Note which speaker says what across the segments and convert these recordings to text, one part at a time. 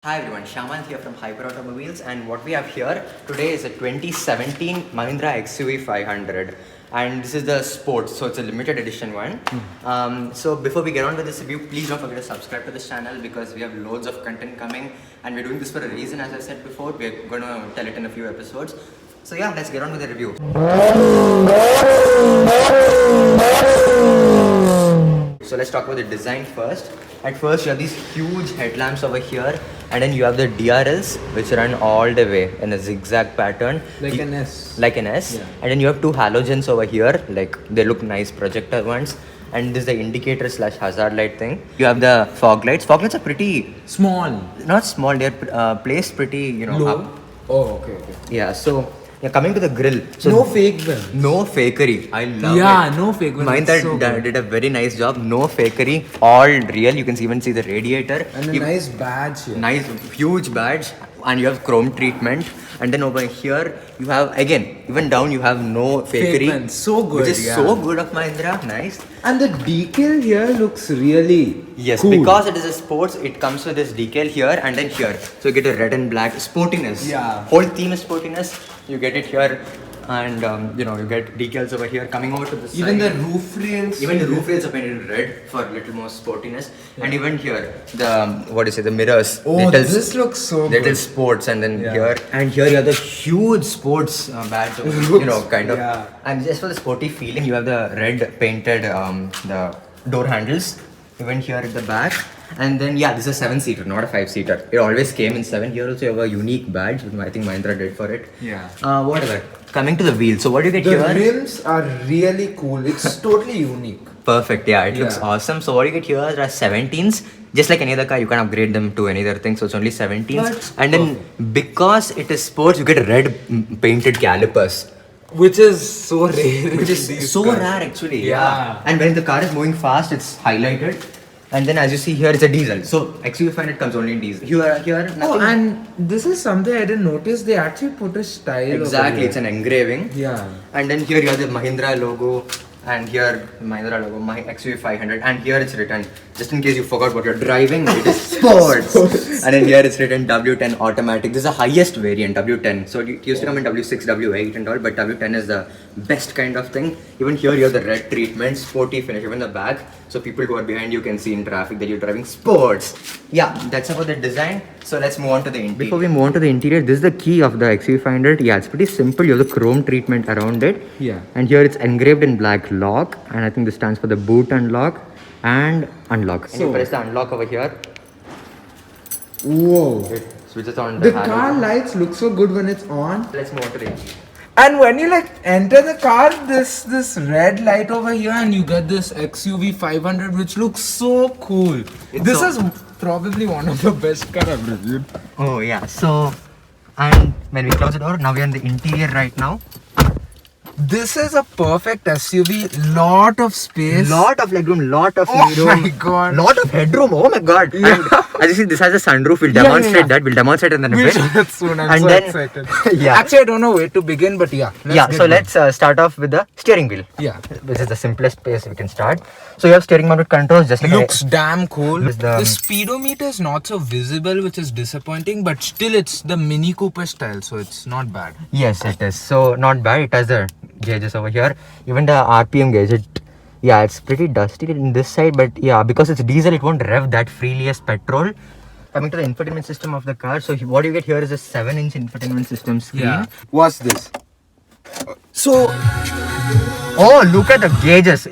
Speaker 1: Hi everyone, Shamant here from Hyper Automobiles, and what we have here today is a 2017 Mahindra XUV 500, and this is the sports, so it's a limited edition one. So before we get on with this review, please don't forget to subscribe to this channel because we have loads of content coming, and we're doing this for a reason. As I said before, we're going to tell it in a few episodes. So yeah, let's get on with the review. So let's talk about the design first. At first you have these huge headlamps over here, and then you have the DRLs which run all the way in a zigzag pattern.
Speaker 2: Like an S.
Speaker 1: Like an S.
Speaker 2: Yeah.
Speaker 1: And then you have two halogens over here, like they look nice projector ones. And this is the indicator slash hazard light thing. You have the fog lights. Fog lights are pretty
Speaker 2: Small.
Speaker 1: not small, they're placed pretty,
Speaker 2: Low.
Speaker 1: up.
Speaker 2: Oh, okay.
Speaker 1: Yeah, so coming to the grill. So
Speaker 2: No fake ones.
Speaker 1: no fakery. I love it.
Speaker 2: Yeah, no fake ones.
Speaker 1: Mahindra
Speaker 2: It's so good.
Speaker 1: did a very nice job. No fakery. All real. You can even see the radiator.
Speaker 2: And a
Speaker 1: You-
Speaker 2: nice badge here.
Speaker 1: nice, huge badge. And you have chrome treatment. And then over here, you have, again, even down, you have no fakery.
Speaker 2: ones. So good,
Speaker 1: Which is
Speaker 2: yeah.
Speaker 1: so good of Mahindra. Nice.
Speaker 2: And the decal here looks really
Speaker 1: Yes,
Speaker 2: cool.
Speaker 1: because it is a sports, it comes with this decal here and then here. So you get a red and black sportiness.
Speaker 2: Yeah.
Speaker 1: Whole theme is sportiness. You get it here, and you get decals over here. Coming over to the side.
Speaker 2: Even the roof rails.
Speaker 1: Even the roof rails are painted in red for a little more sportiness. And even here, the mirrors.
Speaker 2: Oh,
Speaker 1: they tell
Speaker 2: this looks so
Speaker 1: They
Speaker 2: good.
Speaker 1: tell sports, and then
Speaker 2: Yeah.
Speaker 1: here you have the huge sports badge. Kind of.
Speaker 2: Yeah.
Speaker 1: And just for the sporty feeling, you have the red painted the door handles. Even here at the back. And then this is a 7-seater, not a 5-seater. It always came in 7. Here also you have a unique badge, which I think Mahindra did for it.
Speaker 2: Yeah.
Speaker 1: Whatever. Coming to the wheel. So what do you get
Speaker 2: The
Speaker 1: here?
Speaker 2: rims are really cool. It's totally unique.
Speaker 1: Perfect, yeah, it looks
Speaker 2: Yeah.
Speaker 1: awesome. So what you get here are 17s. Just like any other car, you can upgrade them to any other thing. So it's only 17s.
Speaker 2: That's
Speaker 1: And then because it is sports, you get red painted calipers.
Speaker 2: Which is so rare.
Speaker 1: Which is
Speaker 2: in these
Speaker 1: so
Speaker 2: cars.
Speaker 1: rare actually.
Speaker 2: Yeah.
Speaker 1: And when the car is moving fast, it's highlighted. And then as you see here, it's a diesel. So XUV 500 comes only in diesel. Here, nothing.
Speaker 2: Oh, and this is something I didn't notice. They actually put a style.
Speaker 1: Exactly,
Speaker 2: over
Speaker 1: it's an engraving.
Speaker 2: Yeah.
Speaker 1: And then here you have the Mahindra logo, and here Mahindra logo, my XUV 500, and here it's written, just in case you forgot what you're driving, it is sports. And then here it's written W10 automatic. This is the highest variant, W10. So it used to come in W6, W8 and all, but W10 is the best kind of thing. Even here you have the red treatment, sporty finish, even the back. So people who are behind you can see in traffic that you're driving sports. Yeah, that's about the design. So let's move on to the interior. Before we move on to the interior, this is the key of the XUV 500. Yeah, it's pretty simple. You have the chrome treatment around it.
Speaker 2: Yeah.
Speaker 1: And here it's engraved in black lock, and I think this stands for the boot unlock and unlock. And you
Speaker 2: So-
Speaker 1: press the unlock over here.
Speaker 2: Whoa.
Speaker 1: It switches on
Speaker 2: The
Speaker 1: halogen.
Speaker 2: car lights look so good when it's on.
Speaker 1: Let's move on to the interior.
Speaker 2: And when you enter the car, this red light over here, and you get this XUV 500, which looks so cool. This is probably one of the best car I've reviewed.
Speaker 1: Oh yeah. So, and when we close the door, now we're in the interior right now.
Speaker 2: This is a perfect SUV. Lot of space.
Speaker 1: Lot of legroom, lot of
Speaker 2: Oh
Speaker 1: legroom,
Speaker 2: my God.
Speaker 1: lot of headroom. Oh my god!
Speaker 2: Yeah.
Speaker 1: And as you see, this has a sunroof. We'll
Speaker 2: Yeah,
Speaker 1: demonstrate
Speaker 2: yeah.
Speaker 1: that. We'll demonstrate it in a
Speaker 2: We'll
Speaker 1: bit.
Speaker 2: show that soon. I'm
Speaker 1: And
Speaker 2: so
Speaker 1: then-
Speaker 2: excited.
Speaker 1: Yeah.
Speaker 2: Actually, I don't know where to begin, but yeah.
Speaker 1: Yeah. So let's start off with the steering wheel.
Speaker 2: Yeah.
Speaker 1: Which is the simplest place we can start. So you have steering mounted controls, just like
Speaker 2: Looks damn cool.
Speaker 1: With the-
Speaker 2: The speedometer is not so visible, which is disappointing, but still it's the Mini Cooper style, so it's not bad.
Speaker 1: Yes, it is. So not bad. It has the gauges over here. Even the RPM gauge. It's pretty dusty in this side, but yeah, because it's diesel, it won't rev that freely as petrol. Coming to the infotainment system of the car. So what you get here is a 7-inch infotainment system screen.
Speaker 2: What's this? So,
Speaker 1: Oh, look at the gauges.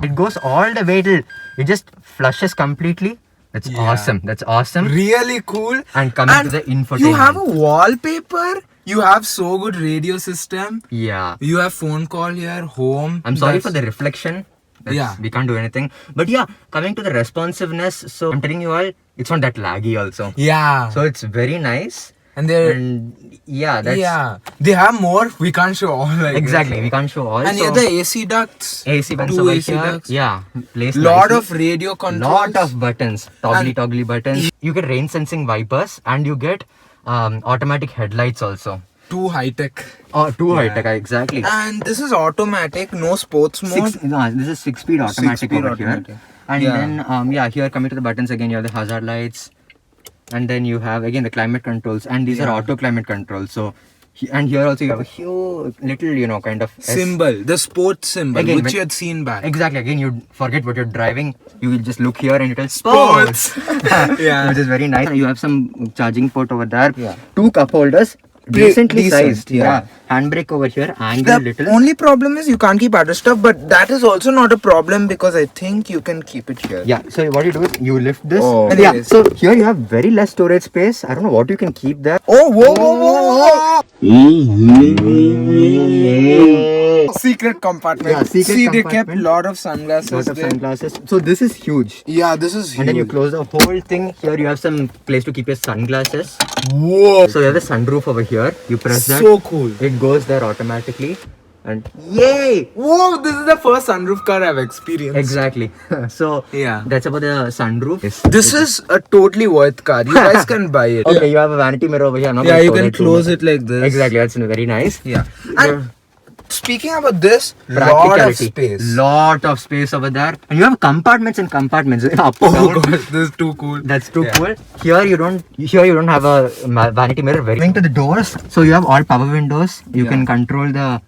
Speaker 1: It goes all the way till it just flushes completely. That's
Speaker 2: Yeah.
Speaker 1: awesome. That's awesome.
Speaker 2: really cool.
Speaker 1: And coming to the infotainment.
Speaker 2: You have a wallpaper. You have so good radio system.
Speaker 1: Yeah.
Speaker 2: You have phone call here, home.
Speaker 1: I'm sorry for
Speaker 2: That's-
Speaker 1: the reflection.
Speaker 2: Yeah.
Speaker 1: We can't do anything. But yeah, coming to the responsiveness. So I'm telling you all, it's not that laggy also.
Speaker 2: Yeah.
Speaker 1: So it's very nice.
Speaker 2: and they're
Speaker 1: And yeah, that's
Speaker 2: they have more. We can't show all. Like
Speaker 1: exactly. We can't show all.
Speaker 2: And
Speaker 1: so
Speaker 2: here the AC ducts.
Speaker 1: AC buttons
Speaker 2: two
Speaker 1: over
Speaker 2: AC
Speaker 1: here.
Speaker 2: ducts.
Speaker 1: Yeah. Placed
Speaker 2: Lot
Speaker 1: nicely.
Speaker 2: of radio controls.
Speaker 1: Lot of buttons, toggly buttons. You get rain sensing wipers, and you get automatic headlights also.
Speaker 2: Too high tech.
Speaker 1: Oh, too high tech, exactly.
Speaker 2: And this is automatic, no sports mode.
Speaker 1: This is 6-speed automatic
Speaker 2: Six-speed
Speaker 1: over
Speaker 2: automatic.
Speaker 1: here. And then here coming to the buttons again, you have the hazard lights, and then you have again the climate controls, and these are auto climate controls. So and here also you have a huge little kind of
Speaker 2: Symbol, the sports symbol,
Speaker 1: Again,
Speaker 2: which
Speaker 1: when-
Speaker 2: you had seen back.
Speaker 1: Exactly. Again, you forget what you're driving. You will just look here and it will sports.
Speaker 2: Yeah.
Speaker 1: Which is very nice. You have some charging port over there.
Speaker 2: Yeah.
Speaker 1: 2 cup holders. Decently
Speaker 2: Decent,
Speaker 1: sized.
Speaker 2: yeah.
Speaker 1: Handbrake over here.
Speaker 2: The
Speaker 1: Angled little.
Speaker 2: only problem is you can't keep other stuff, but that is also not a problem because I think you can keep it here.
Speaker 1: Yeah. So what you do is you lift this.
Speaker 2: Oh,
Speaker 1: and yeah.
Speaker 2: yes.
Speaker 1: So here you have very less storage space. I don't know what you can keep there.
Speaker 2: Oh, whoa, whoa, whoa! Secret compartment.
Speaker 1: Yeah, secret
Speaker 2: See, they kept
Speaker 1: compartment.
Speaker 2: lot of sunglasses
Speaker 1: Lot of
Speaker 2: there.
Speaker 1: sunglasses. So this is huge.
Speaker 2: Yeah, this is huge.
Speaker 1: And then you close the whole thing. Here you have some place to keep your sunglasses.
Speaker 2: Whoa!
Speaker 1: So you have the sunroof over here. You press that.
Speaker 2: So cool.
Speaker 1: It goes there automatically. And yay!
Speaker 2: Whoa, this is the first sunroof car I've experienced.
Speaker 1: Exactly. So
Speaker 2: Yeah.
Speaker 1: that's about the sunroof.
Speaker 2: This is a totally worth car. You guys can buy it.
Speaker 1: Okay, you have a vanity mirror over here. I'm not
Speaker 2: Yeah,
Speaker 1: gonna
Speaker 2: you
Speaker 1: show
Speaker 2: can
Speaker 1: that too
Speaker 2: close
Speaker 1: much.
Speaker 2: it like this.
Speaker 1: Exactly, that's very nice.
Speaker 2: Yeah. And speaking about this, lot of
Speaker 1: Practicality.
Speaker 2: space.
Speaker 1: Lot of space over there. And you have compartments and compartments. Up
Speaker 2: Oh
Speaker 1: down.
Speaker 2: god, this is too cool.
Speaker 1: That's too
Speaker 2: Yeah.
Speaker 1: cool. Here you don't have a vanity mirror. Going to the doors, so you have all power windows. You can control the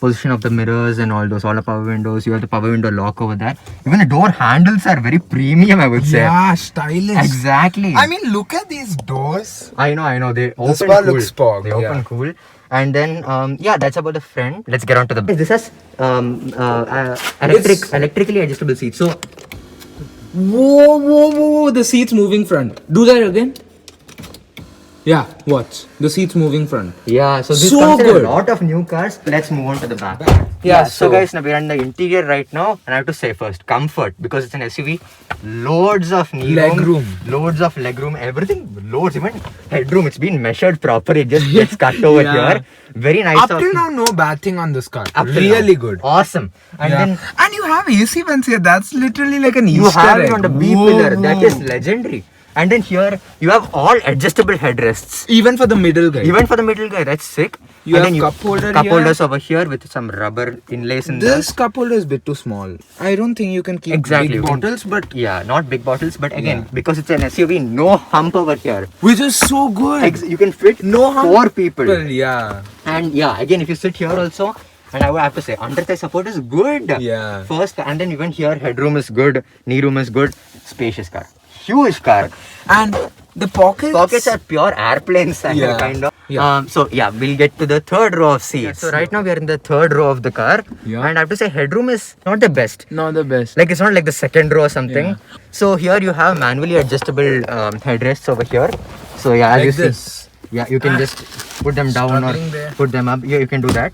Speaker 1: position of the mirrors and all those. All the power windows. You have the power window lock over there. Even the door handles are very premium, I would say.
Speaker 2: Yeah, stylish.
Speaker 1: Exactly.
Speaker 2: I mean, look at these doors.
Speaker 1: I know. They open
Speaker 2: This one
Speaker 1: cool.
Speaker 2: looks spog,
Speaker 1: They open
Speaker 2: yeah.
Speaker 1: cool. And then that's about the front. Let's get on to the back. This has electrically adjustable seats. So
Speaker 2: Whoa, the seats moving front. Do that again. Yeah, watch. The seats moving front.
Speaker 1: yeah, so this
Speaker 2: So
Speaker 1: comes in
Speaker 2: good.
Speaker 1: a lot of new cars. Let's move on to the back.
Speaker 2: Yeah,
Speaker 1: so
Speaker 2: so-
Speaker 1: guys, now we're in the interior right now, and I have to say first, comfort, because it's an SUV. Loads of knee
Speaker 2: Legroom.
Speaker 1: loads of legroom, everything, loads, even headroom. It's been measured properly. It just gets cut over
Speaker 2: Yeah.
Speaker 1: here. Very nice.
Speaker 2: Up
Speaker 1: of-
Speaker 2: till now, no bad thing on this car.
Speaker 1: Up till
Speaker 2: Really
Speaker 1: now.
Speaker 2: good.
Speaker 1: Awesome. And then
Speaker 2: and you have AC vents here. That's literally like an
Speaker 1: you
Speaker 2: Easter
Speaker 1: have
Speaker 2: egg.
Speaker 1: it on the B
Speaker 2: Whoa,
Speaker 1: pillar. That
Speaker 2: whoa.
Speaker 1: is legendary. And then here you have all adjustable headrests.
Speaker 2: Even for the middle guy.
Speaker 1: Even for the middle guy, that's sick.
Speaker 2: You
Speaker 1: And
Speaker 2: have
Speaker 1: then
Speaker 2: cup holder
Speaker 1: cup
Speaker 2: here.
Speaker 1: holders over here with some rubber inlays in
Speaker 2: This cup holder is a bit too small. I don't think you can keep
Speaker 1: Exactly.
Speaker 2: big bottles, but
Speaker 1: there. Yeah, not big bottles, but again,
Speaker 2: Yeah.
Speaker 1: because it's an SUV, no hump over here.
Speaker 2: which is so good.
Speaker 1: You can fit
Speaker 2: No hump.
Speaker 1: 4 people.
Speaker 2: Yeah.
Speaker 1: And yeah, again, if you sit here also, and I would have to say, under thigh support is good.
Speaker 2: Yeah.
Speaker 1: First, and then even here, headroom is good, knee room is good, spacious car, huge car.
Speaker 2: And the pockets.
Speaker 1: Pockets are pure airplanes,
Speaker 2: Yeah.
Speaker 1: kind of.
Speaker 2: Yeah.
Speaker 1: So yeah, we'll get to the third row of seats. So right now we are in the third row of the car,
Speaker 2: Yeah.
Speaker 1: and I have to say, headroom is not the best.
Speaker 2: Not the best.
Speaker 1: Like it's not like the second row or something.
Speaker 2: Yeah.
Speaker 1: So here you have manually adjustable headrests over here. So yeah, as
Speaker 2: Like
Speaker 1: you see,
Speaker 2: this.
Speaker 1: yeah, you can just put them down or
Speaker 2: Struggling there.
Speaker 1: put them up. Yeah, you can do that.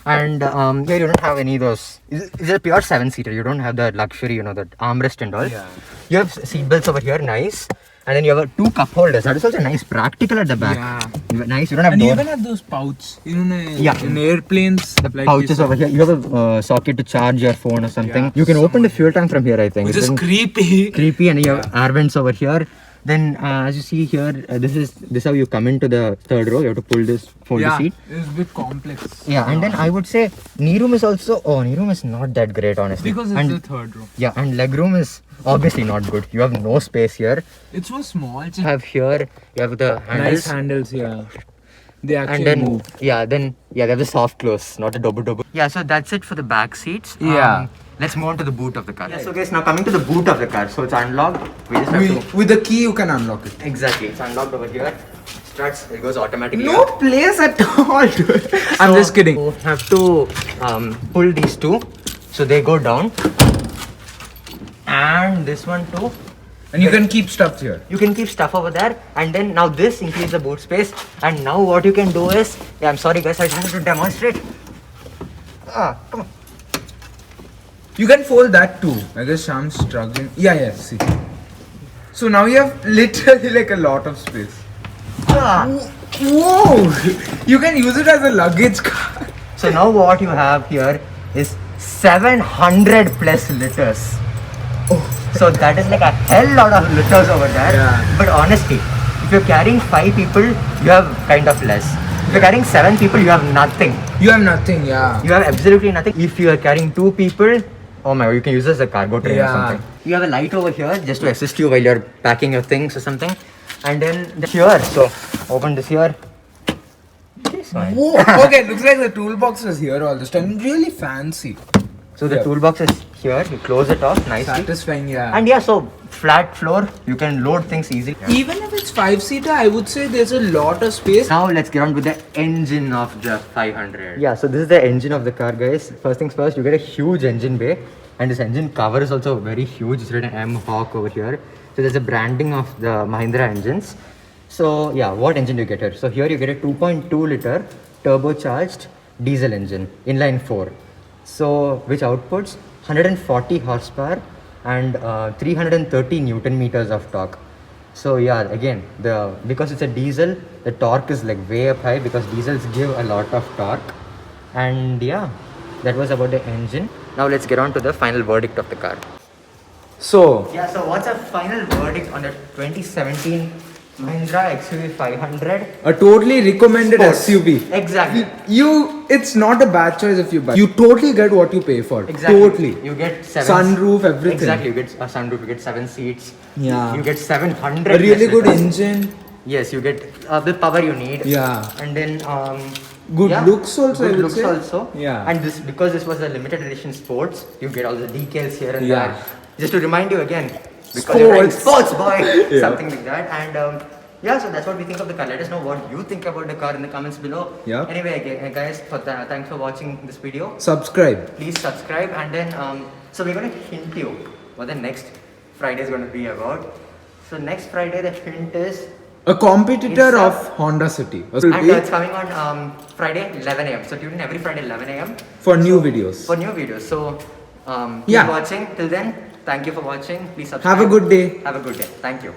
Speaker 1: And here you don't have any of those. It's a pure 7-seater. You don't have the luxury, that armrest and all.
Speaker 2: Yeah.
Speaker 1: You have seat belts over here, nice. And then you have 2 cup holders. That is also nice, practical at the back.
Speaker 2: Yeah.
Speaker 1: Nice. You don't have
Speaker 2: And you
Speaker 1: door.
Speaker 2: even have those pouches.
Speaker 1: Yeah.
Speaker 2: In airplanes.
Speaker 1: The
Speaker 2: like
Speaker 1: pouches
Speaker 2: this.
Speaker 1: over here. You have a socket to charge your phone or something.
Speaker 2: Yeah.
Speaker 1: You can open the fuel tank from here, I think.
Speaker 2: Which
Speaker 1: It
Speaker 2: is
Speaker 1: doesn't-
Speaker 2: creepy.
Speaker 1: creepy, and you have air vents over here. Then as you see here, this is how you come into the third row. You have to pull this, fold the
Speaker 2: Yeah.
Speaker 1: seat.
Speaker 2: It's a bit complex.
Speaker 1: Yeah, and then I would say knee room is also. Oh, knee room is not that great, honestly.
Speaker 2: Because it's
Speaker 1: and,
Speaker 2: the third row.
Speaker 1: yeah, and leg room is obviously not good. You have no space here.
Speaker 2: It's so small. It's
Speaker 1: You have here. You have the handles.
Speaker 2: nice handles, yeah. They actually
Speaker 1: And then
Speaker 2: move.
Speaker 1: they have the soft close, not the double. Yeah, so that's it for the back seats.
Speaker 2: Yeah.
Speaker 1: Let's move on to the boot of the car. Yeah, so guys, now coming to the boot of the car. So it's unlocked. We just have to.
Speaker 2: With the key, you can unlock it.
Speaker 1: Exactly, it's unlocked over here. Struts, it goes automatically.
Speaker 2: No
Speaker 1: up.
Speaker 2: place at all. Dude. I'm
Speaker 1: So
Speaker 2: just kidding.
Speaker 1: You have to pull these two, so they go down, and this one too.
Speaker 2: And you can keep stuff here.
Speaker 1: You can keep stuff over there, and then now this increases the boot space. And now what you can do is, I'm sorry guys, I have to demonstrate. Come on.
Speaker 2: You can fold that too. I guess Sham's struggling. Yeah, see. So now you have literally like a lot of space. Whoa! You can use it as a luggage car.
Speaker 1: So now what you have here is 700 plus liters. So that is like a hell lot of liters over there.
Speaker 2: Yeah.
Speaker 1: But honestly, if you're carrying 5 people, you have kind of less. you're carrying 7 people, you have nothing.
Speaker 2: You have nothing, yeah.
Speaker 1: You have absolutely nothing. If you are carrying 2 people, oh my god, you can use this as a cargo train or
Speaker 2: Yeah.
Speaker 1: something. You have a light over here just to assist you while you're packing your things or something. And then here, so open this here. This one.
Speaker 2: Whoa. Okay, looks like the toolbox is here all this time. Really fancy.
Speaker 1: So the
Speaker 2: Yeah.
Speaker 1: toolbox is here. You close it off nicely.
Speaker 2: Satisfying, yeah.
Speaker 1: And yeah, so flat floor, you can load things easily.
Speaker 2: Even if it's 5-seater, I would say there's a lot of space.
Speaker 1: Now let's get on with the engine of the 500. Yeah, so this is the engine of the car, guys. First things first, you get a huge engine bay, and this engine cover is also very huge. It's written M Hawk over here. So there's a branding of the Mahindra engines. So yeah, what engine do you get here? So here you get a 2.2 liter turbocharged diesel engine, inline 4. So which outputs 140 horsepower and 330 Newton meters of torque. So yeah, again, because it's a diesel, the torque is like way up high because diesels give a lot of torque. And yeah, that was about the engine. Now let's get on to the final verdict of the car.
Speaker 2: So,
Speaker 1: Yeah, so what's a final verdict on the 2017 Mahindra XUV 500?
Speaker 2: a totally recommended
Speaker 1: Sports.
Speaker 2: SUV.
Speaker 1: Exactly.
Speaker 2: It's not a bad choice if you buy. You totally get what you pay for.
Speaker 1: Exactly.
Speaker 2: Totally.
Speaker 1: You get 7
Speaker 2: Sunroof, everything.
Speaker 1: Exactly. You get a sunroof. You get 7 seats.
Speaker 2: Yeah.
Speaker 1: You get 700.
Speaker 2: A really good
Speaker 1: liters.
Speaker 2: engine.
Speaker 1: Yes, you get the power you need.
Speaker 2: Yeah.
Speaker 1: And then
Speaker 2: Good looks also, I
Speaker 1: Good
Speaker 2: would
Speaker 1: looks
Speaker 2: say.
Speaker 1: also.
Speaker 2: Yeah.
Speaker 1: And because this was a limited edition sports, you get all the decals here and
Speaker 2: Yeah.
Speaker 1: there. Just to remind you again, because you're riding
Speaker 2: Sports.
Speaker 1: sports boy,
Speaker 2: Yeah.
Speaker 1: something like that. And yeah, so that's what we think of the car. Let us know what you think about the car in the comments below.
Speaker 2: Yeah.
Speaker 1: Anyway, guys, thanks for watching this video.
Speaker 2: Subscribe.
Speaker 1: Please subscribe, and then so we're going to hint you what the next Friday is going to be about. So next Friday, the hint is,
Speaker 2: A competitor
Speaker 1: It's a-
Speaker 2: of Honda City.
Speaker 1: and it's coming on Friday 11 a.m. So tune in every Friday 11 a.m.
Speaker 2: For new videos.
Speaker 1: for new videos. So keep
Speaker 2: Yeah.
Speaker 1: watching. Till then, thank you for watching. Please subscribe.
Speaker 2: Have a good day.
Speaker 1: Have a good day. Thank you.